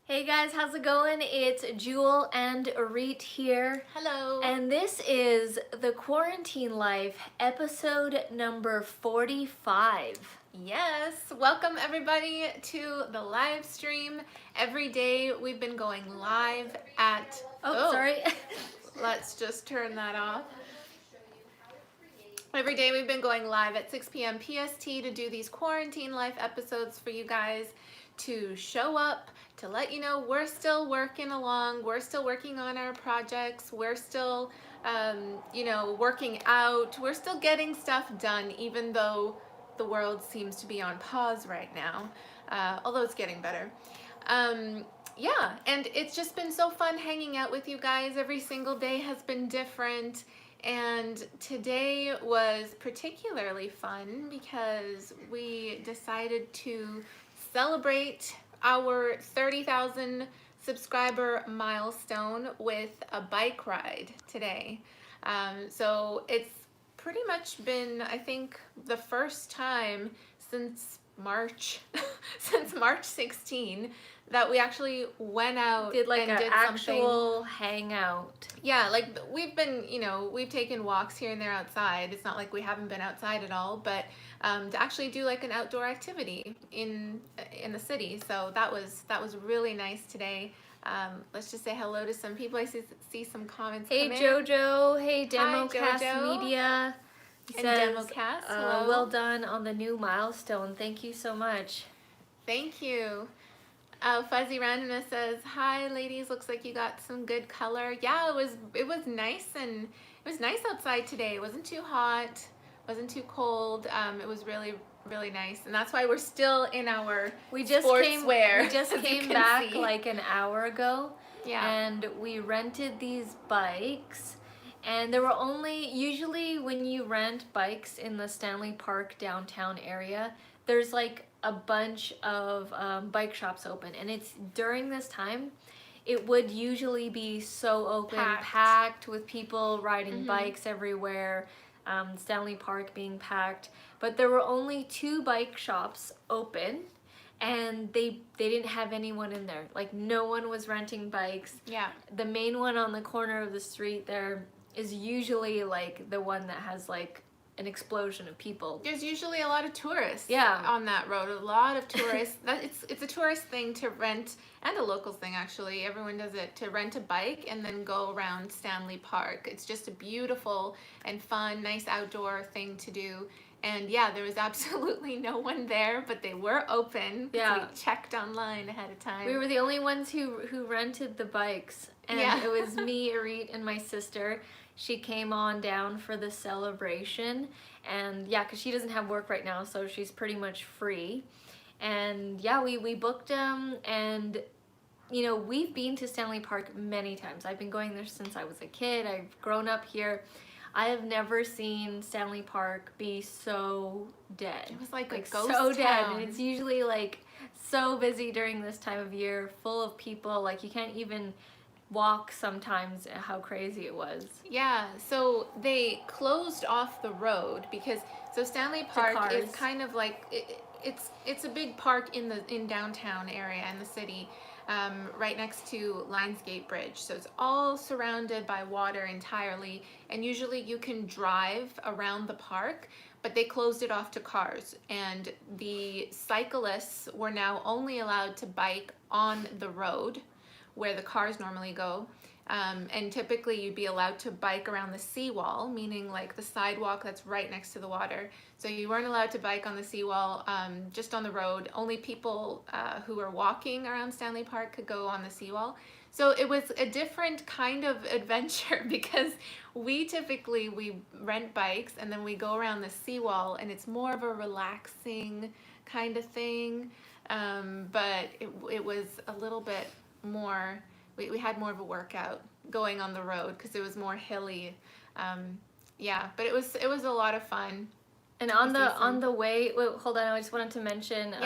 Hey guys, how's it going? It's Jewel and Arit here. Hello. And this is the Quarantine Life, episode number 45. Yes, welcome everybody to the live stream. Every day we've been going live at... Sorry. Let's just turn that off. Every day we've been going live at 6 p.m. PST to do these Quarantine Life episodes for you guys to show up, to let you know we're still working along, we're still working on our projects, we're still, working out, we're still getting stuff done even though the world seems to be on pause right now, although it's getting better. Yeah, and it's just been so fun hanging out with you guys. Every single day has been different. And today was particularly fun because we decided to celebrate our 30,000 subscriber milestone with a bike ride today. So it's pretty much been, I think, the first time since March, since March 16, that we actually went out Did like and an did actual hangout. Yeah, like we've been, we've taken walks here and there outside. It's not like we haven't been outside at all, but to actually do like an outdoor activity in the city. So that was really nice today. Let's just say hello to some people. I see some comments. Hey Jojo, hey DemoCast Jojo. Media. And DemoCast, hello. Well done on the new milestone. Thank you so much. Thank you. Fuzzy Randomness says, "Hi ladies, looks like you got some good color." Yeah, it was nice, and it was nice outside today. It wasn't too hot, wasn't too cold. It was really nice, and that's why we're still in our sportswear. We just came back see. like an hour ago. Yeah. And we rented these bikes, and there were usually when you rent bikes in the Stanley Park downtown area, there's like a bunch of bike shops open, and it's during this time it would usually be so open, packed with people riding bikes everywhere, Stanley Park being packed, but there were only 2 bike shops open, and they didn't have anyone in there. Like, no one was renting bikes. Yeah. The main one on the corner of the street there is usually like the one that has like an explosion of people. There's usually a lot of tourists on that road. A lot of tourists. It's a tourist thing to rent, and a locals thing actually. Everyone does it, to rent a bike and then go around Stanley Park. It's just a beautiful and fun, nice outdoor thing to do. And yeah, there was absolutely no one there, but they were open. Yeah. We checked online ahead of time. We were the only ones who rented the bikes. And it was me, Arit, and my sister. She came on down for the celebration, and yeah, because she doesn't have work right now, so she's pretty much free. And yeah, we booked them, and we've been to Stanley Park many times. I've been going there since I was a kid. I've grown up here. I have never seen Stanley Park be so dead. It was like a ghost so town. Dead, and it's usually like so busy during this time of year, full of people. Like, you can't even walk sometimes, how crazy it was. Yeah, so they closed off the road because Stanley Park is kind of like it's a big park in downtown area in the city, right next to Lionsgate Bridge. So it's all surrounded by water entirely, and usually you can drive around the park, but they closed it off to cars, and the cyclists were now only allowed to bike on the road where the cars normally go, and typically you'd be allowed to bike around the seawall, meaning like the sidewalk that's right next to the water. So you weren't allowed to bike on the seawall, just on the road. Only people who were walking around Stanley Park could go on the seawall. So it was a different kind of adventure because we rent bikes and then we go around the seawall, and it's more of a relaxing kind of thing, but it was a little bit more, we had more of a workout going on the road because it was more hilly. Yeah, but it was a lot of fun. And on the way, wait, hold on, I just wanted to mention, go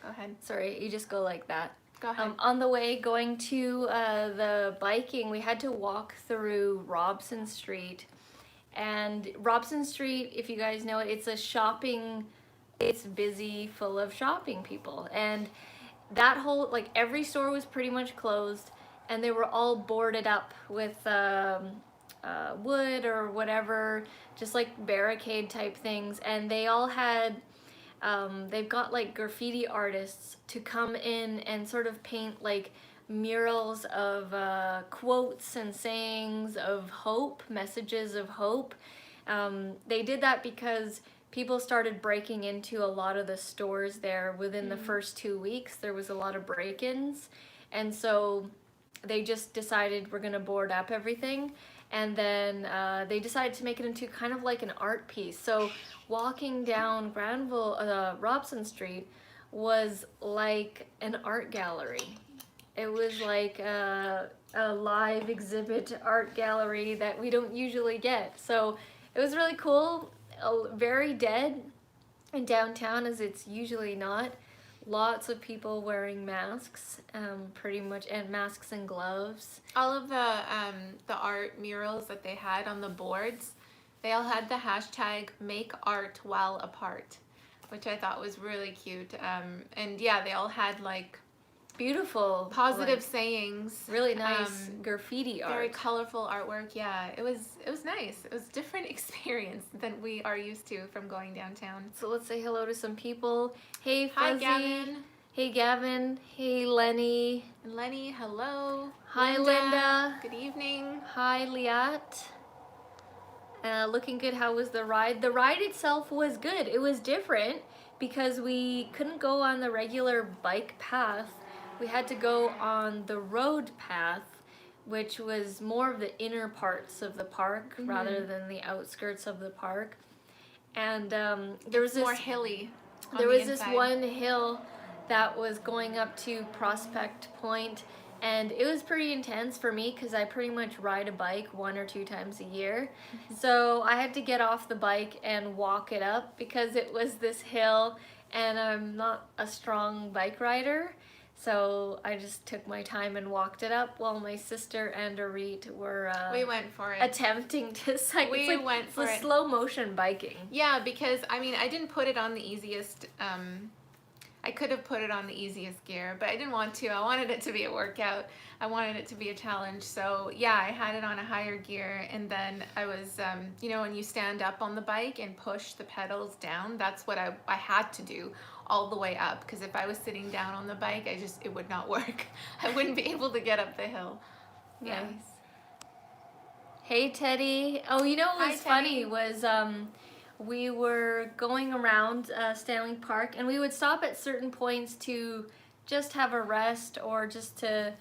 ahead. Sorry, you just go like that. Go ahead. On the way going to the biking, we had to walk through Robson Street. And Robson Street, if you guys know it, it's busy, full of shopping people. And that whole, like, every store was pretty much closed, and they were all boarded up with wood or whatever, just like barricade type things, and they all had they've got like graffiti artists to come in and sort of paint like murals of quotes and sayings of hope, messages of hope. They did that because people started breaking into a lot of the stores there within the first 2 weeks. There was a lot of break-ins, and so they just decided we're gonna board up everything. And then they decided to make it into kind of like an art piece. So walking down Robson Street was like an art gallery. It was like a live exhibit art gallery that we don't usually get. So it was really cool, very dead in downtown as it's usually not. Lots of people wearing masks, pretty much, and masks and gloves. All of the art murals that they had on the boards, they all had the hashtag "Make Art While Apart," which I thought was really cute. And yeah, they all had like beautiful, positive like, sayings, really nice graffiti art, very colorful artwork. Yeah, it was nice. It was a different experience than we are used to from going downtown. So let's say hello to some people. Hey Fuzzy. Hi Gavin. Hey Gavin. Hey Lenny. And Lenny, hello. Hi Linda. Good evening. Hi Liat. Looking good. How was the ride? The ride itself was good. It was different because we couldn't go on the regular bike path. We had to go on the road path, which was more of the inner parts of the park rather than the outskirts of the park. And there was this more hilly. There was this one hill that was going up to Prospect Point, and it was pretty intense for me because I pretty much ride a bike 1 or 2 times a year. So I had to get off the bike and walk it up because it was this hill, and I'm not a strong bike rider. So I just took my time and walked it up while my sister and Arit were we went for it. Attempting to cycle. We went for it. Slow motion biking. Yeah, because I mean I didn't put it on the easiest I could have put it on the easiest gear, but I didn't want to. I wanted it to be a workout. I wanted it to be a challenge. So yeah, I had it on a higher gear, and then I was, you know, when you stand up on the bike and push the pedals down, that's what I had to do all the way up. Because if I was sitting down on the bike, it would not work. I wouldn't be able to get up the hill. Yeah. Nice. Hey Teddy. Oh, you know what was funny was we were going around Stanley Park, and we would stop at certain points to just have a rest or just to,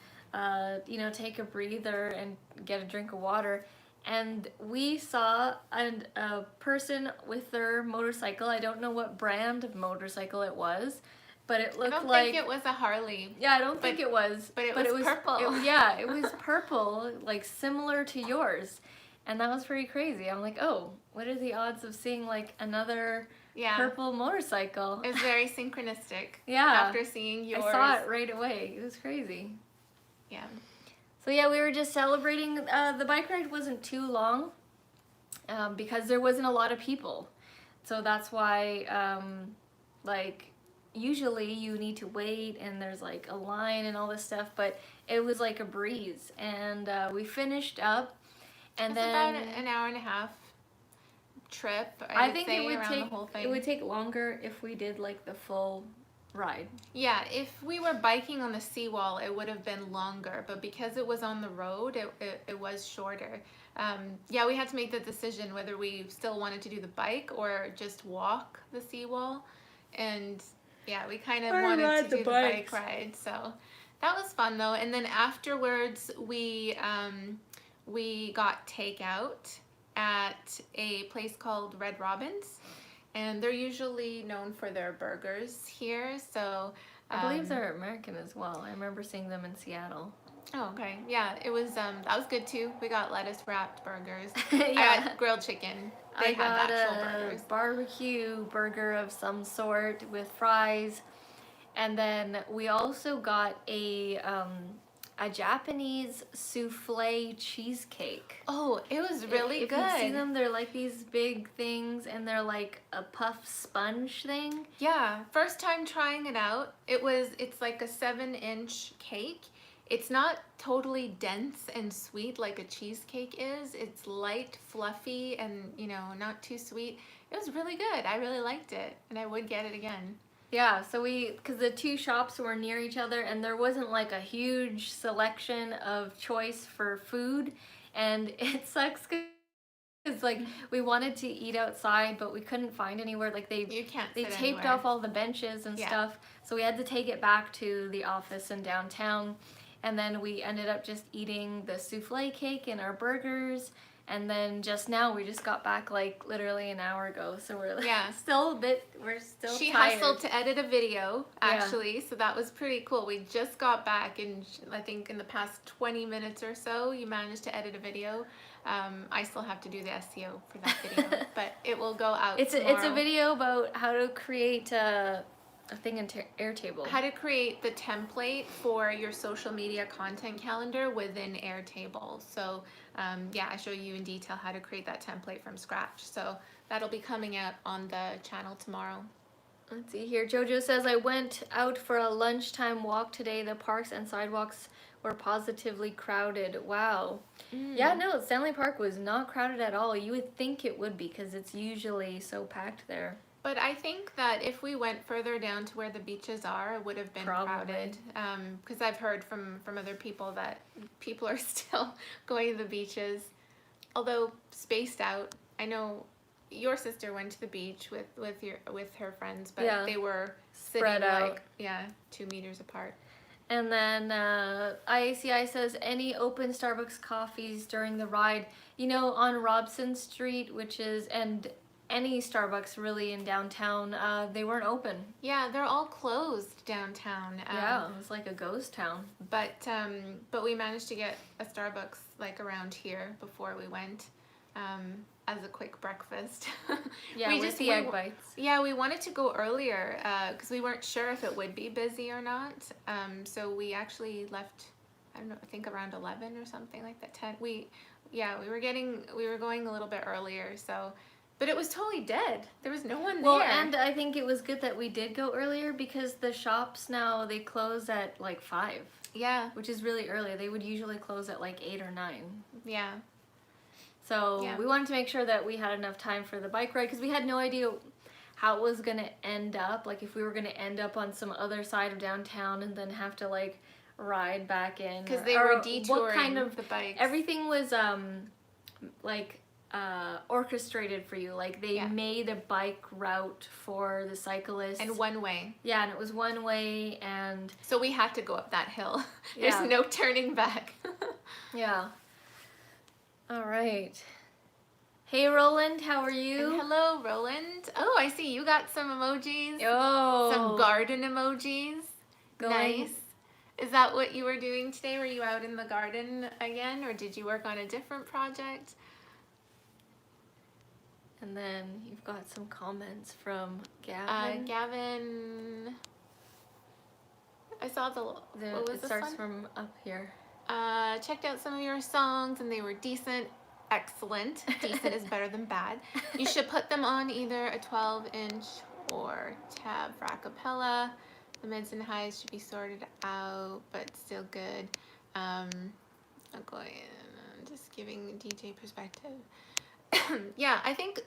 you know, take a breather and get a drink of water. And we saw a person with their motorcycle. I don't know what brand of motorcycle it was, but it looked like... I don't think it was a Harley. Yeah, I don't think it was. But it was purple. Yeah, it was purple, like similar to yours. And that was pretty crazy. I'm like, oh, what are the odds of seeing like another purple motorcycle? It was very synchronistic. Yeah. After seeing yours. I saw it right away. It was crazy. Yeah. So yeah, we were just celebrating. The bike ride wasn't too long because there wasn't a lot of people. So that's why, like, usually you need to wait and there's like a line and all this stuff, but it was like a breeze. And we finished up. And it's then about an hour and a half trip. I think it would take longer if we did like the full ride. Yeah, if we were biking on the seawall, it would have been longer, but because it was on the road, it was shorter. Yeah, we had to make the decision whether we still wanted to do the bike or just walk the seawall. And yeah, we kind of wanted to do the bike ride. So that was fun though. And then afterwards, we got takeout at a place called Red Robin's, and they're usually known for their burgers here. So I believe they're American as well. I remember seeing them in Seattle. Oh, okay. Yeah, it was that was good too. We got lettuce wrapped burgers. Yeah. I got grilled chicken. They had actual burgers. Barbecue burger of some sort with fries, and then we also got a a Japanese souffle cheesecake. Oh, it was really good. If you see them, they're like these big things, and they're like a puff sponge thing. Yeah, first time trying it out. It's like a 7-inch cake. It's not totally dense and sweet like a cheesecake is. It's light, fluffy, and not too sweet. It was really good. I really liked it, and I would get it again. Yeah, so because the two shops were near each other, and there wasn't like a huge selection of choice for food, and it sucks because like we wanted to eat outside, but we couldn't find anywhere. Like they taped anywhere. off all the benches and stuff, so we had to take it back to the office in downtown, and then we ended up just eating the souffle cake and our burgers. And then just now we just got back like literally an hour ago, so we're we're still She tired. hustled to edit a video actually, so that was pretty cool. We just got back, and I think in the past 20 minutes or so you managed to edit a video. I still have to do the SEO for that video, but it will go out tomorrow. It's a video about how to create a thing in Airtable. How to create the template for your social media content calendar within Airtable. So yeah, I show you in detail how to create that template from scratch. So that'll be coming out on the channel tomorrow. Let's see here. Jojo says, I went out for a lunchtime walk today. The parks and sidewalks were positively crowded. Wow. Yeah, no, Stanley Park was not crowded at all. You would think it would be because it's usually so packed there. But I think that if we went further down to where the beaches are, it would have been crowded. Because I've heard from other people that people are still going to the beaches, although spaced out. I know your sister went to the beach with her friends, but they were sitting spread out. Like 2 meters apart. And then IACI says, any open Starbucks coffees during the ride? On Robson Street, and any Starbucks really in downtown, they weren't open. Yeah, they're all closed downtown. Yeah, it was like a ghost town. But we managed to get a Starbucks like around here before we went, as a quick breakfast. Yeah, with the egg bites. Yeah, we wanted to go earlier because we weren't sure if it would be busy or not. So we actually left, I don't know, I think around 11 or something like that. 10. We were going a little bit earlier, so. But it was totally dead. There was no one there. Well, and I think it was good that we did go earlier because the shops now, they close at like 5. Yeah. Which is really early. They would usually close at like 8 or 9. Yeah. So we wanted to make sure that we had enough time for the bike ride because we had no idea how it was going to end up. Like if we were going to end up on some other side of downtown and then have to like ride back in. Because they were detouring what kind of the bikes. Everything was orchestrated for you. Like they made a bike route for the cyclists. And one way. Yeah, and it was one way, and so we had to go up that hill. There's no turning back. Yeah. All right. Hey Roland, how are you? And hello Roland. Oh, I see you got some emojis. Oh. Some garden emojis. Nice. Is that what you were doing today? Were you out in the garden again, or did you work on a different project? And then you've got some comments from Gavin. Gavin, I saw what was it this starts one? from up here. Checked out some of your songs and they were decent. Excellent. Decent is better than bad. You should put them on either a 12-inch or tab for a cappella. The mids and highs should be sorted out, but still good. I'm just giving DJ perspective. Yeah, I think,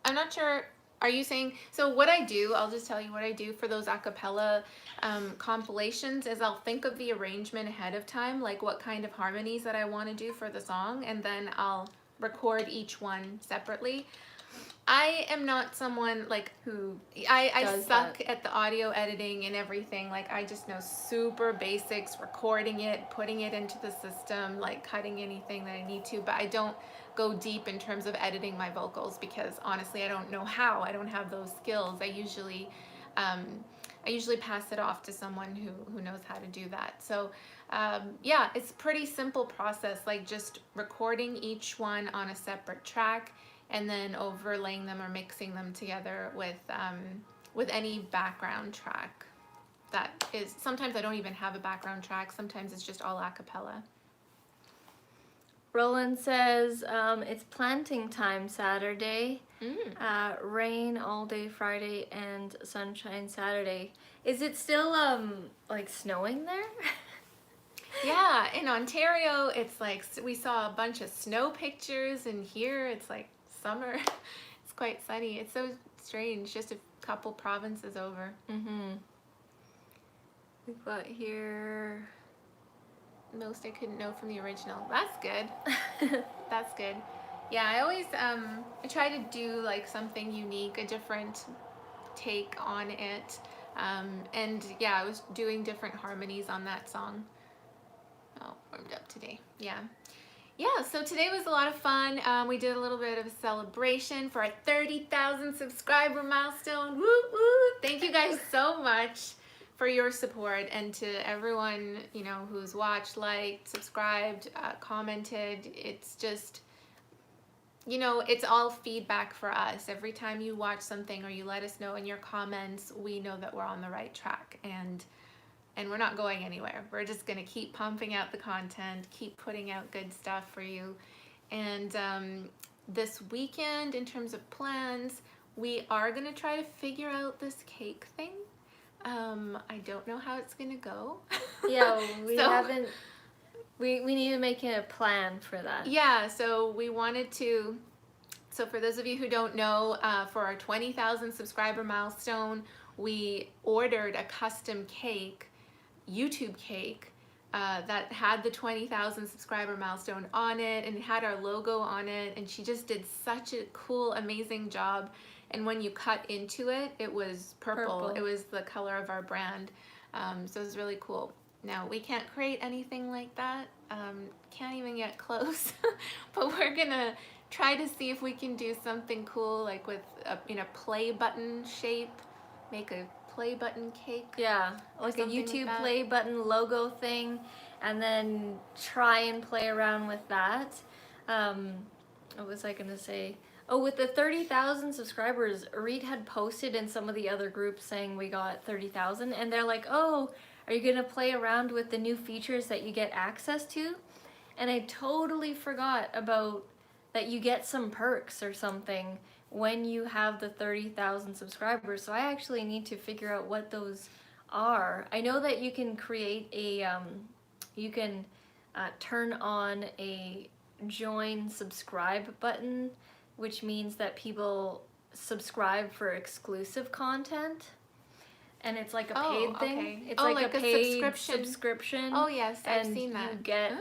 I'm not sure, are you saying, so what I do, I'll just tell you what I do for those a cappella compilations is I'll think of the arrangement ahead of time, like what kind of harmonies that I want to do for the song, and then I'll record each one separately. I am not someone like who I suck at the audio editing and everything. Like I just know super basics, recording it, putting it into the system, like cutting anything that I need to, but I don't go deep in terms of editing my vocals because honestly I don't know how. I don't have those skills. I usually pass it off to someone who knows how to do that. So yeah, it's a pretty simple process, like just recording each one on a separate track and then overlaying them or mixing them together with any background track. that is, sometimes I don't even have a background track. Sometimes it's just all a cappella. Roland says it's planting time Saturday. Rain all day Friday and sunshine Saturday. Is it still like snowing there? Yeah, in Ontario, it's like we saw a bunch of snow pictures, and here it's like summer. It's quite sunny. It's so strange, just a couple provinces over. We've got here... Most I couldn't know from the original. That's good. That's good. Yeah, I always I try to do like something unique, a different take on it. And yeah, I was doing different harmonies on that song. Oh, warmed up today. Yeah. Yeah, so today was a lot of fun. We did a little bit of a celebration for our 30,000 subscriber milestone. Woo woo! Thank you guys so much for your support, and to everyone, you know, who's watched, liked, subscribed, commented. It's just, you know, it's all feedback for us. Every time you watch something or you let us know in your comments, we know that we're on the right track, and we're not going anywhere. We're just gonna keep pumping out the content, keep putting out good stuff for you. And this weekend, in terms of plans, we are gonna try to figure out this cake thing. I don't know how it's gonna go. Yeah, we haven't. We need to make a plan for that. Yeah, so we wanted to. So for those of you who don't know, for our 20,000 subscriber milestone, we ordered a custom cake, YouTube cake, that had the 20,000 subscriber milestone on it and had our logo on it, and she just did such a cool, amazing job. And when you cut into it, it was purple. It was the color of our brand. So it was really cool. Now, we can't create anything like that. Can't even get close. But we're gonna try to see if we can do something cool, like with in a play button shape. Make a play button cake. Yeah, like a YouTube like play button logo thing. And then try and play around with that. What was I gonna say? Oh, with the 30,000 subscribers, Reed had posted in some of the other groups saying we got 30,000, and they're like, oh, are you gonna play around with the new features that you get access to? And I totally forgot about that you get some perks or something when you have the 30,000 subscribers. So I actually need to figure out what those are. I know that you can create a, turn on a join subscribe button, which means that people subscribe for exclusive content, and it's like a paid thing. Okay. It's like a paid subscription. Oh yes, I've seen that. And you get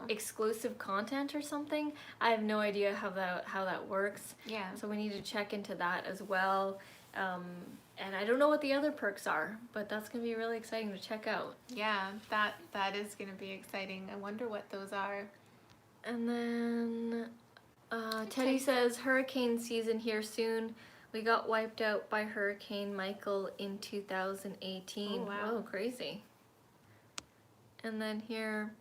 exclusive content or something. I have no idea how that works. Yeah. So we need to check into that as well. And I don't know what the other perks are, but that's gonna be really exciting to check out. Yeah, that is gonna be exciting. I wonder what those are. And then Teddy says, hurricane season here soon. We got wiped out by Hurricane Michael in 2018. Oh, wow. Whoa, crazy. And then here,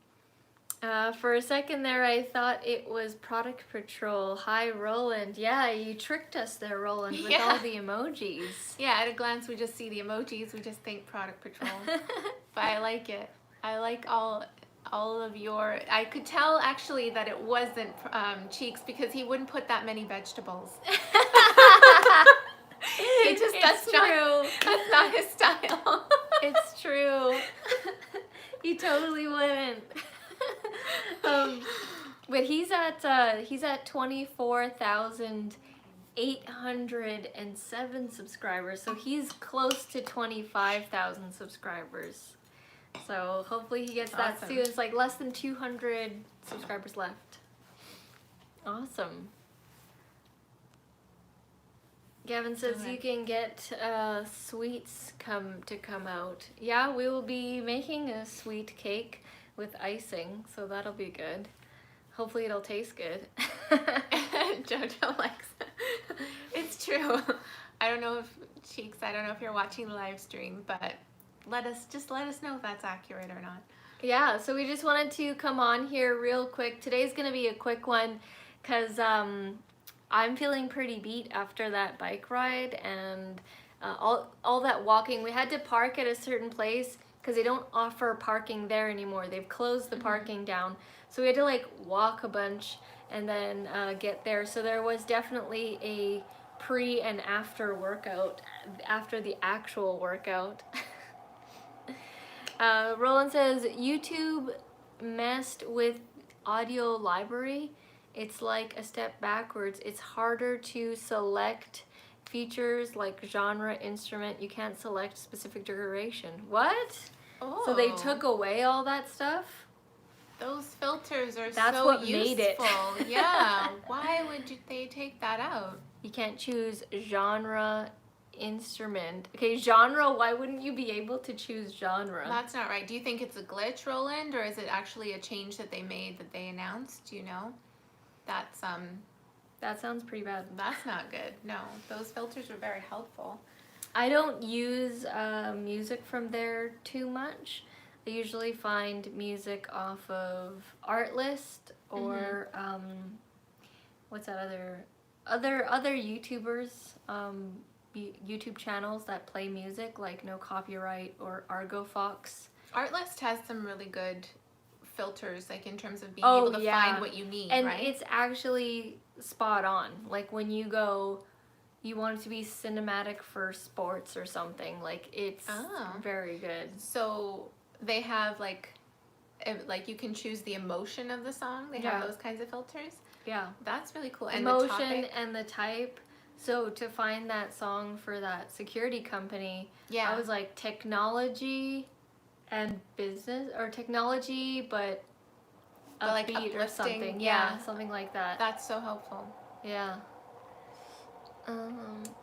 for a second there, I thought it was Product Patrol. Hi, Roland. Yeah, you tricked us there, Roland, with all the emojis. Yeah, at a glance, we just see the emojis. We just think Product Patrol. But I like it. I like all of your... I could tell, actually, that it wasn't Cheeks, because he wouldn't put that many vegetables. That's not his style. It's true. He totally wouldn't. But he's at 24,807 subscribers, so he's close to 25,000 subscribers. So hopefully he gets that soon. It's like less than 200 subscribers left. Awesome. Gavin says you can get sweets come out. Yeah, we will be making a sweet cake with icing, so that'll be good. Hopefully it'll taste good. Jojo likes it. It's true. I don't know if Cheeks, I don't know if you're watching the live stream, but let us know if that's accurate or not. Yeah, so we just wanted to come on here real quick. Today's gonna be a quick one because I'm feeling pretty beat after that bike ride, and all that walking. We had to park at a certain place because they don't offer parking there anymore. They've closed the parking down. So we had to like walk a bunch and then get there. So there was definitely a pre and after workout, after the actual workout. Roland says, YouTube messed with audio library. It's like a step backwards. It's harder to select features like genre, instrument. You can't select specific duration. What? Oh. So they took away all that stuff? Those filters are That's so what useful. made it. Yeah. Why would they take that out? You can't choose genre, instrument. Okay, genre, why wouldn't you be able to choose genre? That's not right. Do you think it's a glitch, Roland, or is it actually a change that they made that they announced? Do you know? That's That sounds pretty bad. That's not good. No, those filters were very helpful. I don't use music from there too much. I usually find music off of Artlist or what's that other YouTubers, YouTube channels that play music like No Copyright or Argo Fox. Artlist has some really good filters, like in terms of being able to find what you need, and right? it's actually spot on. Like when you go, you want it to be cinematic for sports or something. Like it's very good. So they have like you can choose the emotion of the song. They have those kinds of filters. Yeah, that's really cool. And emotion the topic. And the type. So to find that song for that security company, I was like technology and business, or technology but like upbeat or something. Yeah, something like that. That's so helpful. Yeah.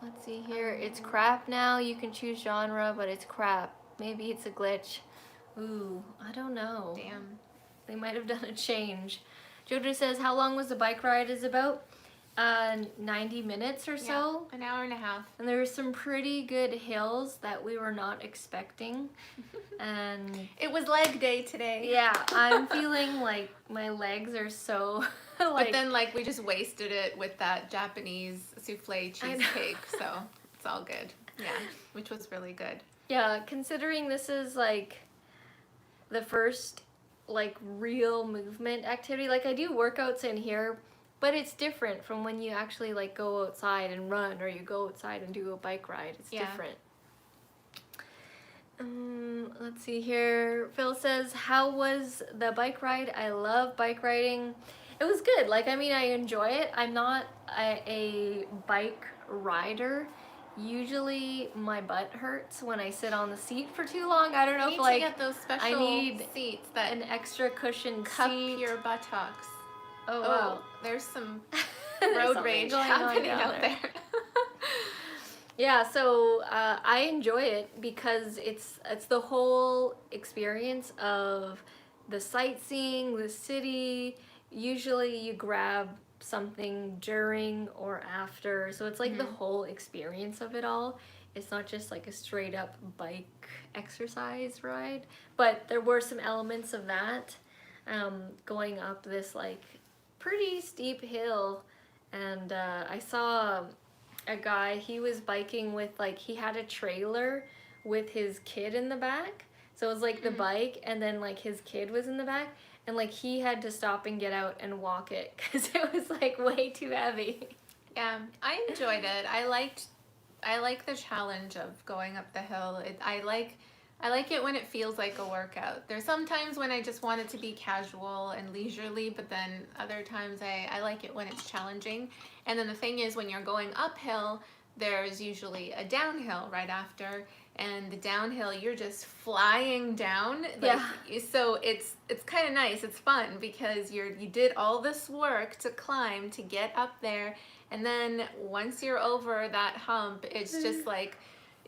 Let's see here. It's crap now. You can choose genre, but it's crap. Maybe it's a glitch. Ooh, I don't know. Damn. They might have done a change. Jojo says, how long was the bike ride? Is about 90 minutes or so. Yeah, an hour and a half. And there were some pretty good hills that we were not expecting. And it was leg day today. Yeah, I'm feeling like my legs are so but then like we just wasted it with that Japanese souffle cheesecake, so it's all good. Yeah, which was really good. Yeah, considering this is like the first like real movement activity. Like I do workouts in here, but it's different from when you actually like go outside and run, or you go outside and do a bike ride. It's different. Let's see here. Phil says, how was the bike ride? I love bike riding. It was good. Like, I mean, I enjoy it. I'm not a bike rider. Usually my butt hurts when I sit on the seat for too long. I don't know if like to get those special I need seats that an extra cushion cup seat. your buttocks. Oh wow. There's some road rage happening out there. Yeah, so I enjoy it because it's the whole experience of the sightseeing, the city. Usually you grab something during or after, so it's like the whole experience of it all. It's not just like a straight up bike exercise ride, but there were some elements of that, going up this like pretty steep hill, and I saw a guy, he was biking with like, he had a trailer with his kid in the back, so it was like the bike and then like his kid was in the back, and like he had to stop and get out and walk it because it was like way too heavy. Yeah, I enjoyed it. I like the challenge of going up the hill. I like it when it feels like a workout. There's sometimes when I just want it to be casual and leisurely, but then other times I like it when it's challenging. And then the thing is, when you're going uphill, there's usually a downhill right after, and the downhill you're just flying down. Like, so it's kind of nice. It's fun because you did all this work to climb to get up there, and then once you're over that hump, it's just like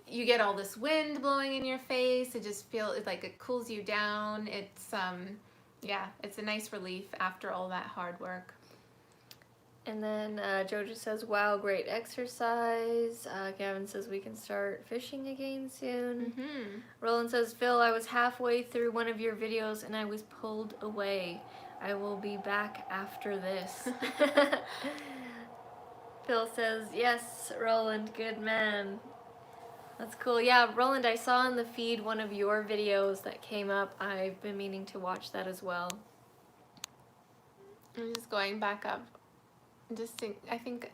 you get all this wind blowing in your face. It just feels like it cools you down. It's it's a nice relief after all that hard work. And then Jojo says, wow, great exercise. Gavin says we can start fishing again soon. Roland says, Phil, I was halfway through one of your videos and I was pulled away. I will be back after this. Phil says, yes, Roland, good man. That's cool. Yeah, Roland, I saw in the feed one of your videos that came up. I've been meaning to watch that as well. I'm just going back up. I think,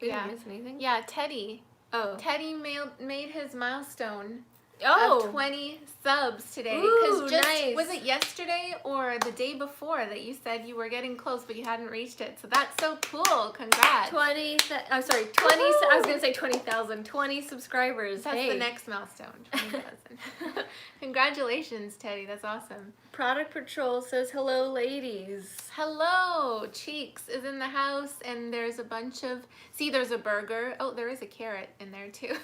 yeah. Did I miss anything? Yeah, Teddy. Oh. Teddy made his milestone of 20 subs today. Ooh, nice. Was it yesterday or the day before that you said you were getting close but you hadn't reached it? So that's so cool. Congrats. 20, I'm sorry, 20, I was going to say 20,000. 20 subscribers. That's the next milestone, 20,000. Congratulations, Teddy. That's awesome. Product Patrol says, hello, ladies. Hello. Cheeks is in the house, and there's a bunch of... See, there's a burger. Oh, there is a carrot in there, too.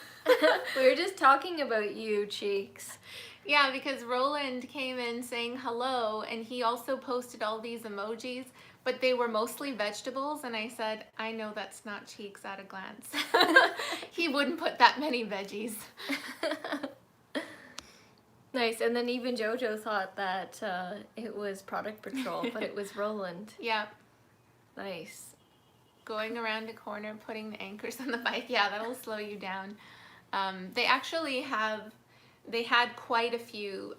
We were just talking about you, Cheeks. Yeah, because Roland came in saying hello, and he also posted all these emojis, but they were mostly vegetables, and I said, I know that's not Cheeks at a glance. He wouldn't put that many veggies. Nice, and then even JoJo thought that it was Product Patrol, but it was Roland. Yeah. Nice. Going around a corner, putting the anchors on the bike. Yeah, that'll slow you down. They actually had quite a few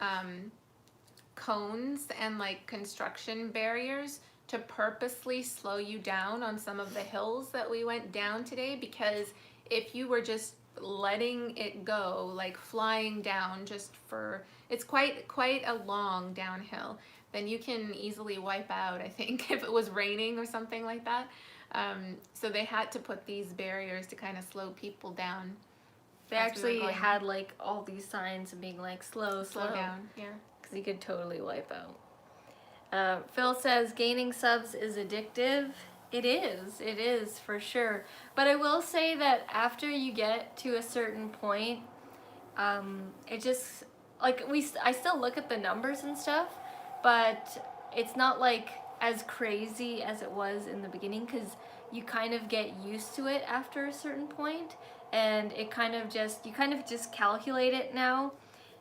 cones and like construction barriers to purposely slow you down on some of the hills that we went down today, because if you were just letting it go, like flying down just for, it's quite a long downhill, then you can easily wipe out, I think, if it was raining or something like that. So they had to put these barriers to kind of slow people down. They actually had like all these signs of being like slow down, yeah, because you could totally wipe out. Phil says gaining subs is addictive. It is for sure. But I will say that after you get to a certain point, it just, like, I still look at the numbers and stuff, but it's not like as crazy as it was in the beginning, because you kind of get used to it after a certain point, and it kind of just, you kind of just calculate it now,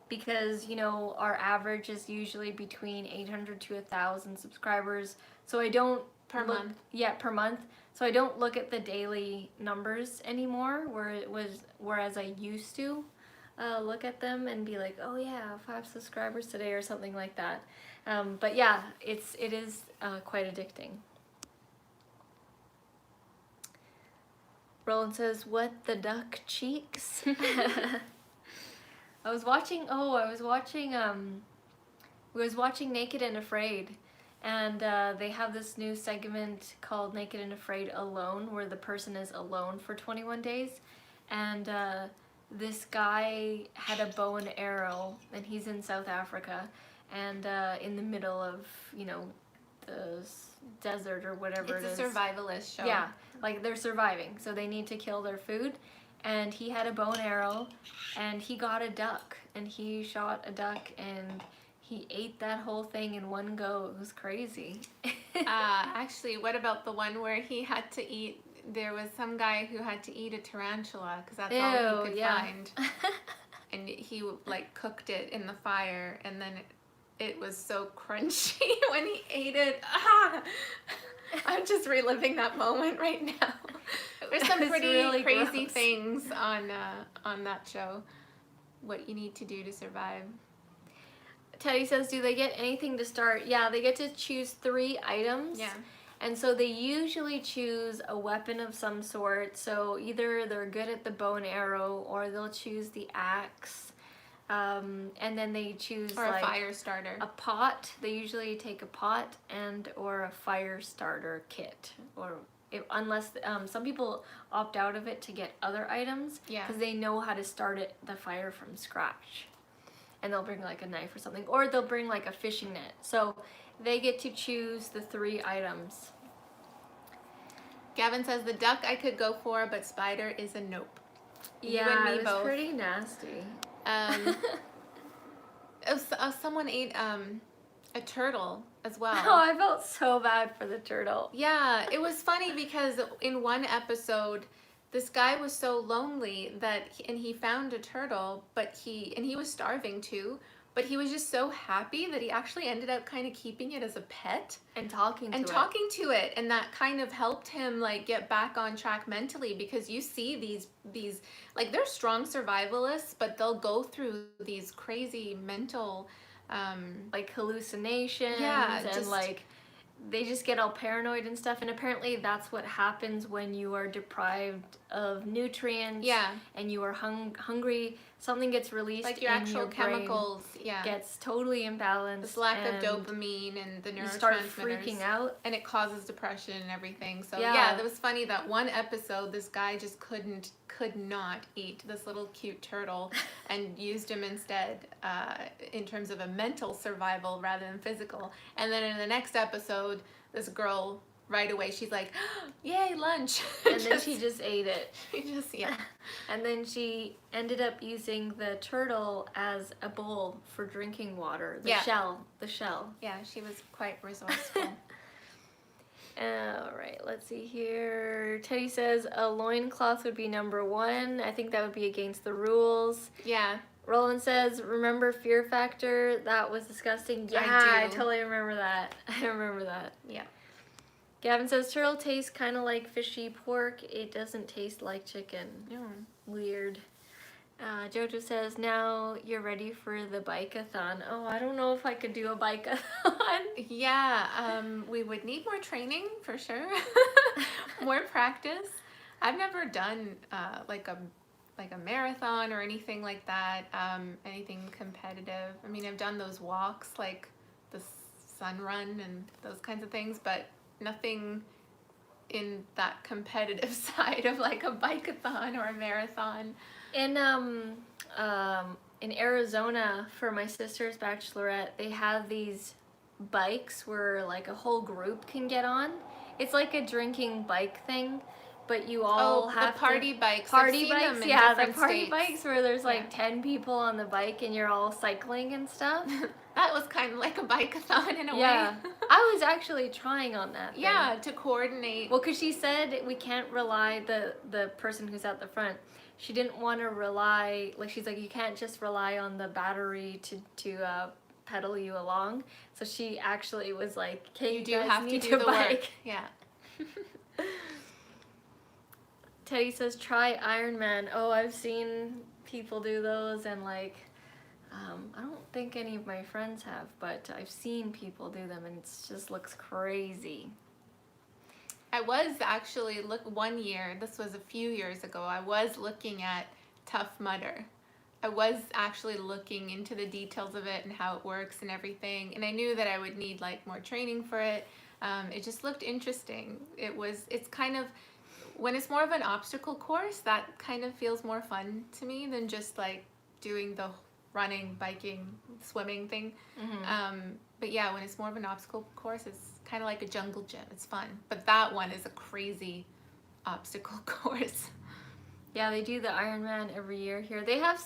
because, you know, our average is usually between 800 to 1,000 subscribers, so I don't per month. Yeah, per month. So I don't look at the daily numbers anymore, whereas I used to look at them and be like, oh yeah, 5 subscribers today or something like that. But yeah, it is quite addicting. Roland says, what the duck, Cheeks? I was watching Naked and Afraid. And they have this new segment called Naked and Afraid Alone, where the person is alone for 21 days. And this guy had a bow and arrow, and he's in South Africa, and in the middle of, you know, the desert or whatever it is. It's a survivalist show. Yeah, like they're surviving, so they need to kill their food. And he had a bow and arrow, and he got a duck, and he shot a duck, and he ate that whole thing in one go. It was crazy. Actually, what about the one where he had to eat, there was some guy who had to eat a tarantula because that's all he could find. And he like cooked it in the fire, and then it was so crunchy when he ate it. I'm just reliving that moment right now. There's some pretty really crazy gross things on that show. What you need to do to survive. Teddy says, do they get anything to start? Yeah, they get to choose 3 items. Yeah. And so they usually choose a weapon of some sort. So either they're good at the bow and arrow, or they'll choose the axe. And then they choose or like a fire starter. A pot. They usually take a pot and or a fire starter kit. Or unless some people opt out of it to get other items. Yeah. Because they know how to start the fire from scratch. And they'll bring like a knife or something, or they'll bring like a fishing net. So they get to choose the 3 items. Gavin says, the duck I could go for, but spider is a nope. Yeah, it was pretty nasty. Someone ate a turtle as well. Oh, I felt so bad for the turtle. Yeah, it was funny because in one episode, this guy was so lonely that, and he found a turtle, but he was starving too, but he was just so happy that he actually ended up kind of keeping it as a pet and talking to it, and that kind of helped him like get back on track mentally, because you see these like, they're strong survivalists, but they'll go through these crazy mental like hallucinations, yeah, and like they just get all paranoid and stuff, and apparently that's what happens when you are deprived of nutrients, yeah, and you are hungry. Something gets released, like your in actual your chemicals, brain gets totally imbalanced. This lack of dopamine and the neurotransmitters. You start freaking out, and it causes depression and everything. So yeah, that was funny. That one episode, this guy just could not eat this little cute turtle, and used him instead in terms of a mental survival rather than physical. And then in the next episode, this girl, right away, she's like, yay, lunch. And then she just ate it. Yeah. And then she ended up using the turtle as a bowl for drinking water. The shell. Yeah, she was quite resourceful. All right, let's see here. Teddy says a loincloth would be number 1. I think that would be against the rules. Yeah. Roland says, remember Fear Factor? That was disgusting. Yeah, I totally remember that. I remember that. Yeah. Gavin says, turtle tastes kind of like fishy pork. It doesn't taste like chicken. Yeah. Weird. Jojo says, now you're ready for the bike-a-thon. Oh, I don't know if I could do a bike-a-thon. Yeah, we would need more training for sure. More practice. I've never done like a marathon or anything like that, anything competitive. I mean, I've done those walks, like the sun run and those kinds of things, but nothing in that competitive side of like a bike-a-thon or a marathon. In Arizona, for my sister's bachelorette, they have these bikes where like a whole group can get on. It's like a drinking bike thing, but you all have the party bikes. Party bikes, yeah, the party states. bikes where there's like 10 people on the bike and you're all cycling and stuff. That was kind of like a bike-a-thon in a way. I was actually trying on that thing. Yeah, to coordinate. Well, because she said we can't rely, the person who's at the front, she didn't want to rely, like she's like, you can't just rely on the battery to pedal you along. So she actually was like, okay, you guys have need to do the bike. work. Yeah. Teddy says, try Ironman. Oh, I've seen people do those, and like, I don't think any of my friends have, but I've seen people do them, and it just looks crazy. I was actually, one year, this was a few years ago, I was looking at Tough Mudder. I was actually looking into the details of it and how it works and everything, and I knew that I would need like more training for it. It just looked interesting. It's kind of, when it's more of an obstacle course, that kind of feels more fun to me than just like doing the running, biking, swimming thing. But yeah, when it's more of an obstacle course, it's kind of like a jungle gym. It's fun. But that one is a crazy obstacle course. Yeah, they do the Ironman every year here. They have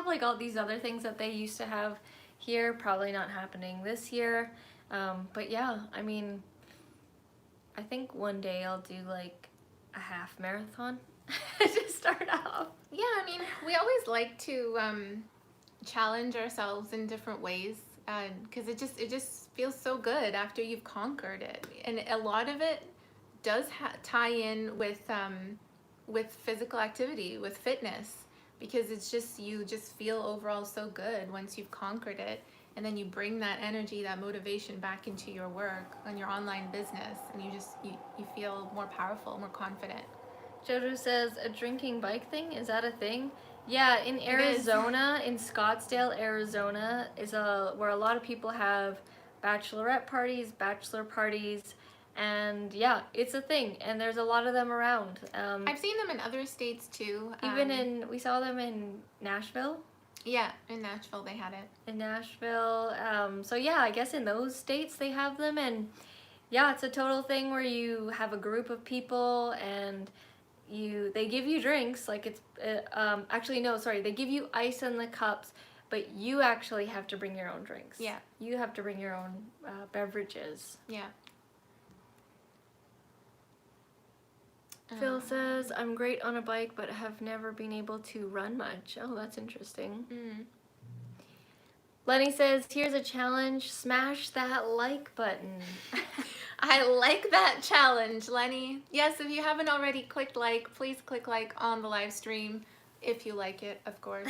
like all these other things that they used to have here, probably not happening this year. But yeah, I mean, I think one day I'll do like a half marathon to start off. Yeah, I mean, we always like to challenge ourselves in different ways, because it just feels so good after you've conquered it. And a lot of it does tie in with physical activity, with fitness, because it's just, you just feel overall so good once you've conquered it, and then you bring that energy, that motivation back into your work and your online business, and you feel more powerful, more confident. Jojo says, a drinking bike thing, is that a thing? Yeah, in Arizona, in Scottsdale, Arizona, is where a lot of people have bachelorette parties, bachelor parties, and yeah, it's a thing, and there's a lot of them around. I've seen them in other states too. Even we saw them in Nashville. Yeah, in Nashville they had it. In Nashville, so yeah, I guess in those states they have them, and yeah, it's a total thing where you have a group of people and they give you drinks, like it's, actually no, sorry, they give you ice in the cups, but you actually have to bring your own drinks. Yeah. You have to bring your own beverages. Yeah. Phil says, I'm great on a bike, but have never been able to run much. Oh, that's interesting. Lenny says, here's a challenge. Smash that like button. I like that challenge, Lenny. Yes, if you haven't already clicked like, please click like on the live stream if you like it, of course.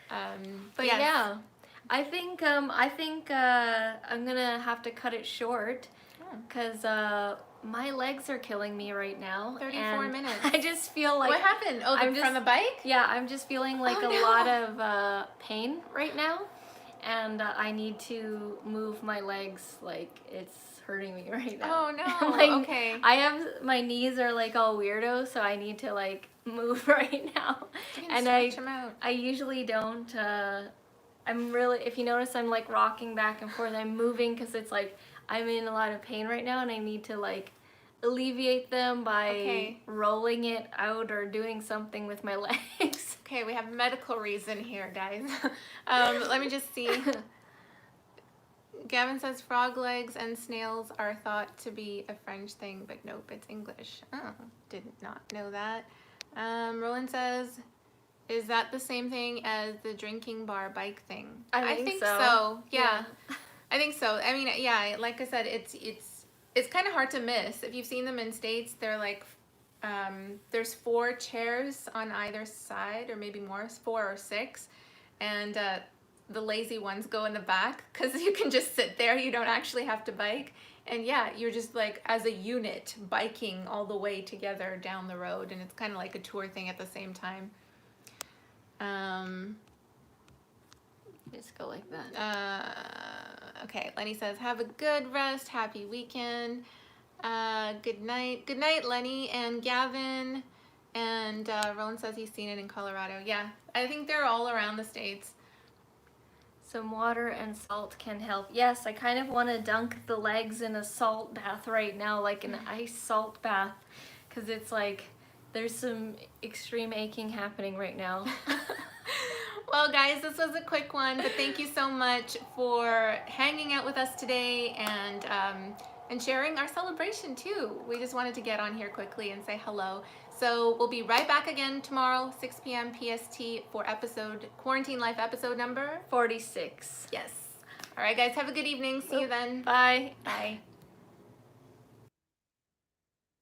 But yes. yeah, I think I'm gonna have to cut it short because my legs are killing me right now. 34 minutes. I just feel like... What happened? Oh, from the bike? Yeah, I'm just feeling like a lot of pain right now, and I need to move my legs. Like, it's hurting me right now. Oh no. Okay. My knees are like all weirdo, so I need to like move right now. You can stretch them out. I usually don't. If you notice, I'm like rocking back and forth. I'm moving because it's like I'm in a lot of pain right now, and I need to like alleviate them by rolling it out or doing something with my legs. Okay, we have a medical reason here, guys. Let me just see. Gavin says frog legs and snails are thought to be a French thing, but nope, it's English. Oh, did not know that. Roland says, is that the same thing as the drinking bar bike thing? I think so. Yeah. I think so. I mean, yeah, like I said, it's kind of hard to miss. If you've seen them in States, they're like, there's 4 chairs on either side, or maybe more, 4 or 6, and the lazy ones go in the back because you can just sit there. You don't actually have to bike. And yeah, you're just like as a unit biking all the way together down the road, and it's kind of like a tour thing at the same time. Just go like that. Okay, Lenny says, have a good rest, happy weekend. Good night. Good night, Lenny and Gavin. And Roland says he's seen it in Colorado. Yeah, I think they're all around the States. Some water and salt can help. Yes, I kind of want to dunk the legs in a salt bath right now, like an ice salt bath, because it's like there's some extreme aching happening right now. Well, guys, this was a quick one, but thank you so much for hanging out with us today and sharing our celebration too. We just wanted to get on here quickly and say hello. So we'll be right back again tomorrow, 6 p.m. PST for Quarantine Life episode number 46. Yes. All right, guys, have a good evening. See you then. Bye. Bye.